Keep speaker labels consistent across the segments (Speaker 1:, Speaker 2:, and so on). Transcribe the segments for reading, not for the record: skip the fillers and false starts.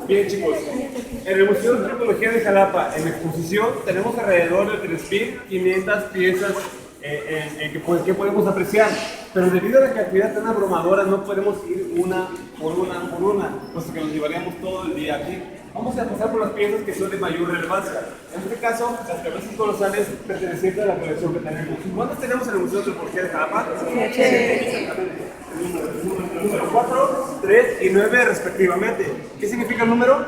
Speaker 1: Bien, chicos, en el Museo de Antropología de Jalapa, en exposición, tenemos alrededor de 3.500 piezas que podemos apreciar, pero debido a la cantidad tan abrumadora no podemos ir una por una, puesto que nos llevaríamos todo el día aquí. Vamos a pasar por las piezas que son de mayor relevancia. En este caso, las cabezas colosales pertenecientes a la colección que tenemos. ¿Cuántas tenemos en el Museo de Antropología de Jalapa? Sí. Número 4, 3 y 9 respectivamente. ¿Qué significa el número?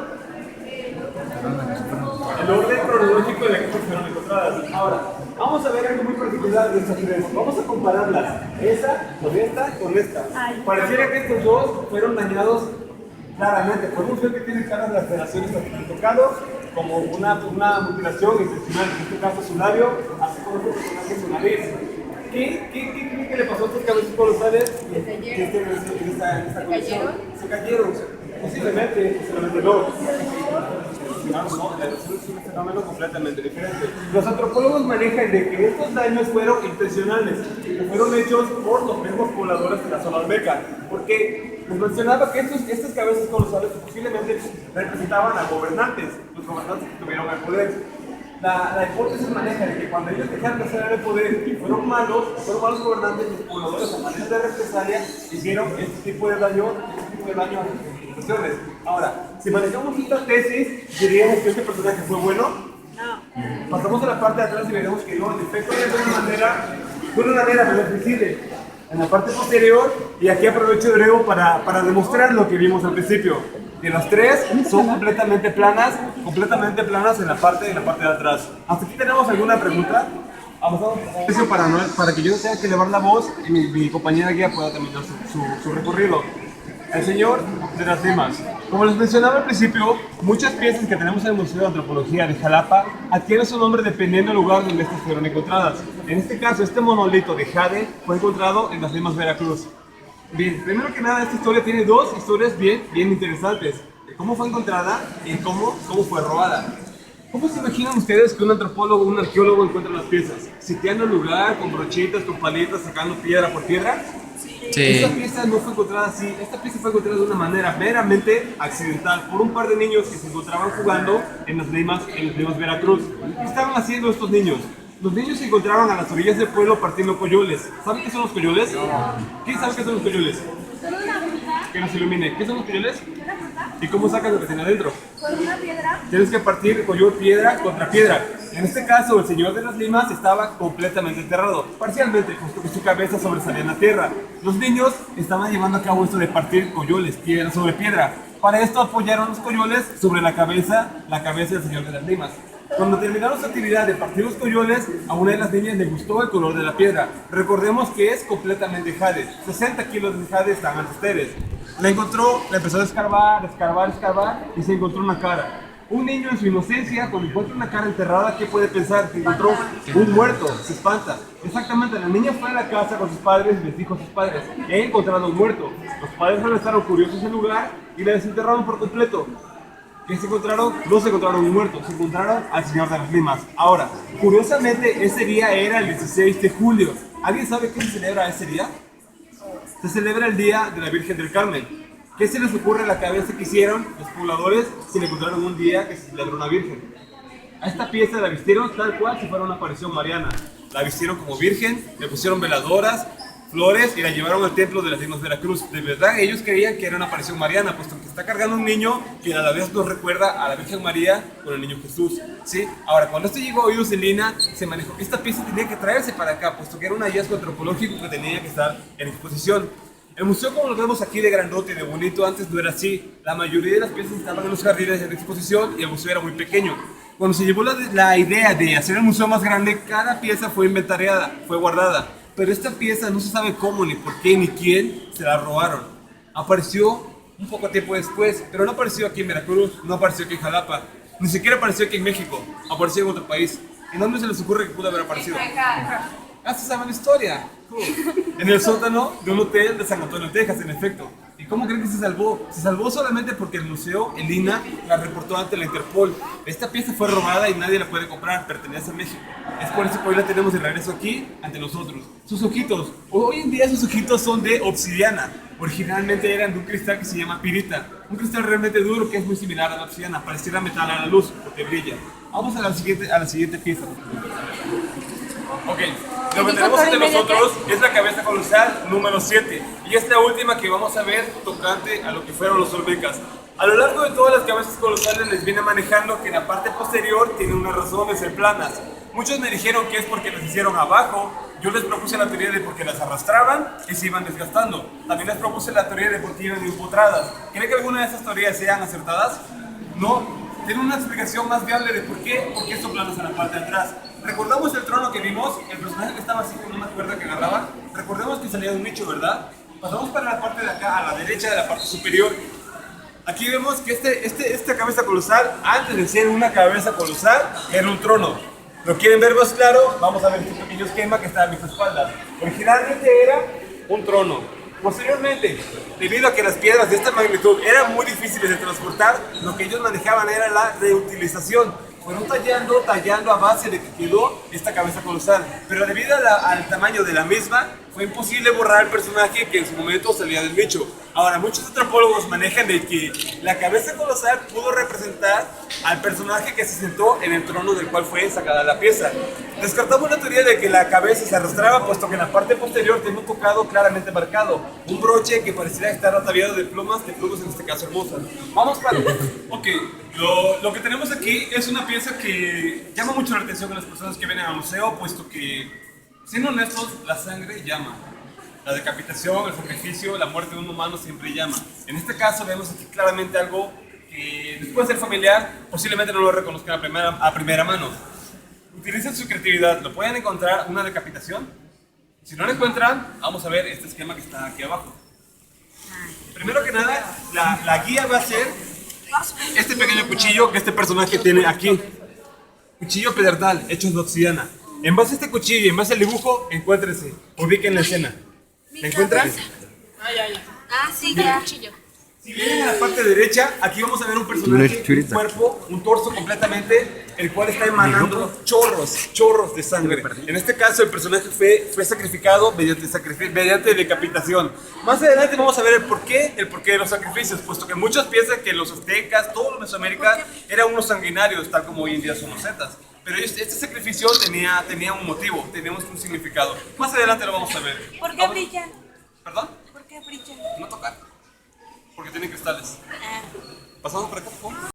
Speaker 1: El orden cronológico de la que fueron encontradas. Ahora, vamos a ver algo muy particular de estas tres. Vamos a compararlas. Esa con esta. Pareciera que estos dos fueron dañados claramente. Podemos ver que tienen caras de laceraciones que han tocado, como una mutilación intencional. En este caso su labio, así como este personaje su nariz. ¿Qué le pasó a estos cabezas colosales? ¿Se cayeron? Posiblemente no. Es un fenómeno completamente diferente. Los antropólogos manejan de que estos daños fueron intencionales, que fueron hechos por los mismos pobladores de la zona olmeca, porque nos mencionaba que estas cabezas colosales posiblemente representaban a gobernantes, los gobernantes que tuvieron el poder. La hipótesis maneja de que cuando ellos dejaron de hacer el poder y fueron malos gobernantes, los pobladores a manera de represalia hicieron este tipo de daño a las instituciones. Ahora, si manejamos esta tesis, diríamos que este personaje fue bueno. No. Pasamos a la parte de atrás y veremos que no, en efecto, de una manera visible en la parte posterior, y aquí aprovecho de nuevo para demostrar lo que vimos al principio. Que las tres son completamente planas en la parte de atrás. ¿Hasta aquí tenemos alguna pregunta? Para que yo no tenga que elevar la voz y mi compañera guía pueda terminar su recorrido. El señor de las limas. Como les mencionaba al principio, muchas piezas que tenemos en el Museo de Antropología de Jalapa adquieren su nombre dependiendo del lugar donde estas fueron encontradas. En este caso, este monolito de jade fue encontrado en las Limas, Veracruz. Bien, primero que nada, esta historia tiene dos historias bien interesantes. De cómo fue encontrada y cómo fue robada. ¿Cómo se imaginan ustedes que un antropólogo o un arqueólogo encuentra las piezas? ¿Sitiando el lugar con brochitas, con palitas, sacando piedra por piedra? Sí. Esta pieza no fue encontrada así. Esta pieza fue encontrada de una manera meramente accidental por un par de niños que se encontraban jugando en las Limas, Veracruz. ¿Qué estaban haciendo estos niños? Los niños se encontraban a las orillas del pueblo partiendo coyoles. ¿Saben qué son los coyoles? No. ¿Quién sabe qué son los coyoles?
Speaker 2: Son una fruta.
Speaker 1: Que nos ilumine. ¿Qué son los coyoles?
Speaker 2: Una fruta.
Speaker 1: ¿Y cómo sacas lo que tiene adentro?
Speaker 2: Con una piedra.
Speaker 1: Tienes que partir coyol piedra contra piedra. En este caso, el señor de las limas estaba completamente enterrado, parcialmente, puesto que su cabeza sobresalía en la tierra. Los niños estaban llevando a cabo esto de partir coyoles, piedra sobre piedra. Para esto apoyaron los coyoles sobre la cabeza del señor de las limas. Cuando terminaron su actividad de partir los coyoles, a una de las niñas le gustó el color de la piedra. Recordemos que es completamente jade. 60 kilos de jade están ante ustedes. La encontró, la empezó a escarbar y se encontró una cara. Un niño en su inocencia, cuando encuentra una cara enterrada, ¿qué puede pensar? Que encontró un muerto, se espanta. Exactamente, la niña fue a la casa con sus padres y les dijo a sus padres: he encontrado un muerto. Los padres regresaron curiosos al lugar y la desenterraron por completo. ¿Qué se encontraron? No se encontraron un muerto, se encontraron al señor de las limas. Ahora, curiosamente, ese día era el 16 de julio. ¿Alguien sabe qué se celebra ese día? Se celebra el Día de la Virgen del Carmen. ¿Qué se les ocurre a la cabeza que hicieron los pobladores si le encontraron un día que se celebró una virgen? A esta pieza la vistieron tal cual si fuera una aparición mariana. La vistieron como virgen, le pusieron veladoras, flores y la llevaron al templo de las Limas Veracruz. De verdad, ellos creían que era una aparición mariana, puesto que está cargando un niño que a la vez nos recuerda a la Virgen María con el niño Jesús. ¿Sí? Ahora, cuando esto llegó a oídos de Lina, se manejó que esta pieza tenía que traerse para acá, puesto que era un hallazgo antropológico que tenía que estar en exposición. El museo, como lo vemos aquí de grandote y de bonito, antes no era así. La mayoría de las piezas estaban en los jardines de exposición y el museo era muy pequeño. Cuando se llevó la idea de hacer el museo más grande, cada pieza fue inventariada, fue guardada. Pero esta pieza no se sabe cómo, ni por qué, ni quién se la robaron. Apareció un poco tiempo después, pero no apareció aquí en Veracruz, no apareció aquí en Jalapa, ni siquiera apareció aquí en México, apareció en otro país. ¿En dónde se les ocurre que pudo haber aparecido? Ah, se sabe la historia. En el sótano de un hotel de San Antonio, Texas, en efecto. ¿Y cómo creen que se salvó? Se salvó solamente porque el museo, el INAH, la reportó ante la Interpol. Esta pieza fue robada y nadie la puede comprar, pertenece a México. Es por eso que hoy la tenemos de regreso aquí ante nosotros. Sus ojitos, hoy en día sus ojitos son de obsidiana. Originalmente eran de un cristal que se llama pirita, un cristal realmente duro que es muy similar a la obsidiana, pareciera metal a la luz porque brilla. Vamos a la siguiente pieza. Ok, lo que tenemos ante nosotros es la cabeza colosal número 7 y es la última que vamos a ver tocante a lo que fueron los olmecas. A lo largo de todas las cabezas colosales les viene manejando que en la parte posterior tiene unas razones de ser planas. Muchos me dijeron que es porque las hicieron abajo. Yo les propuse la teoría de porque las arrastraban y se iban desgastando. También les propuse la teoría de porque iban empotradas. ¿Creen que alguna de estas teorías sean acertadas? No. Tiene una explicación más viable de por qué son planas en la parte de atrás. Recordamos el trono que vimos, el personaje que estaba así con una cuerda que agarraba. Recordemos que salía de un nicho, ¿verdad? Pasamos para la parte de acá, a la derecha de la parte superior. Aquí vemos que esta cabeza colosal, antes de ser una cabeza colosal, era un trono. ¿Lo quieren ver más claro? Vamos a ver este pequeño esquema que está a mis espaldas. Originalmente era un trono. Posteriormente, debido a que las piedras de esta magnitud eran muy difíciles de transportar, lo que ellos manejaban era la reutilización. Fueron tallando a base de que quedó esta cabeza colosal. Pero debido al tamaño de la misma, fue imposible borrar el personaje que en su momento salía del nicho. Ahora, muchos antropólogos manejan de que la cabeza colosal pudo representar al personaje que se sentó en el trono del cual fue sacada la pieza. Descartamos la teoría de que la cabeza se arrastraba, puesto que en la parte posterior tiene un tocado claramente marcado. Un broche que pareciera estar ataviado de plumas en este caso hermosas. Vamos para... Ok, lo que tenemos aquí es una pieza que llama mucho la atención de las personas que vienen al museo, puesto que, siendo honestos, la sangre llama. La decapitación, el sacrificio, la muerte de un humano siempre llama. En este caso vemos aquí claramente algo que después de ser familiar posiblemente no lo reconozcan a primera mano. Utilicen su creatividad, ¿lo pueden encontrar una decapitación? Si no lo encuentran, vamos a ver este esquema que está aquí abajo. Primero que nada, la guía va a ser este pequeño cuchillo que este personaje tiene aquí. Cuchillo pedernal, hecho de obsidiana. En base a este cuchillo y en base al dibujo, encuéntrense, ubiquen la escena. ¿La encuentran?
Speaker 2: Ah, sí, ya. Cuchillo.
Speaker 1: Si vienen a la parte derecha, aquí vamos a ver un personaje, un cuerpo, un torso completamente, el cual está emanando chorros de sangre. En este caso, el personaje fue sacrificado mediante decapitación. Más adelante vamos a ver el porqué de los sacrificios, puesto que muchos piensan que los aztecas, todo Mesoamérica, eran unos sanguinarios, tal como hoy en día son los zetas. Pero este sacrificio tenía un motivo, tenía un significado. Más adelante lo vamos a ver.
Speaker 2: ¿Por qué brillan?
Speaker 1: ¿Perdón?
Speaker 2: ¿Por qué brillan?
Speaker 1: No tocar, porque tienen cristales. Pasamos por acá, por favor.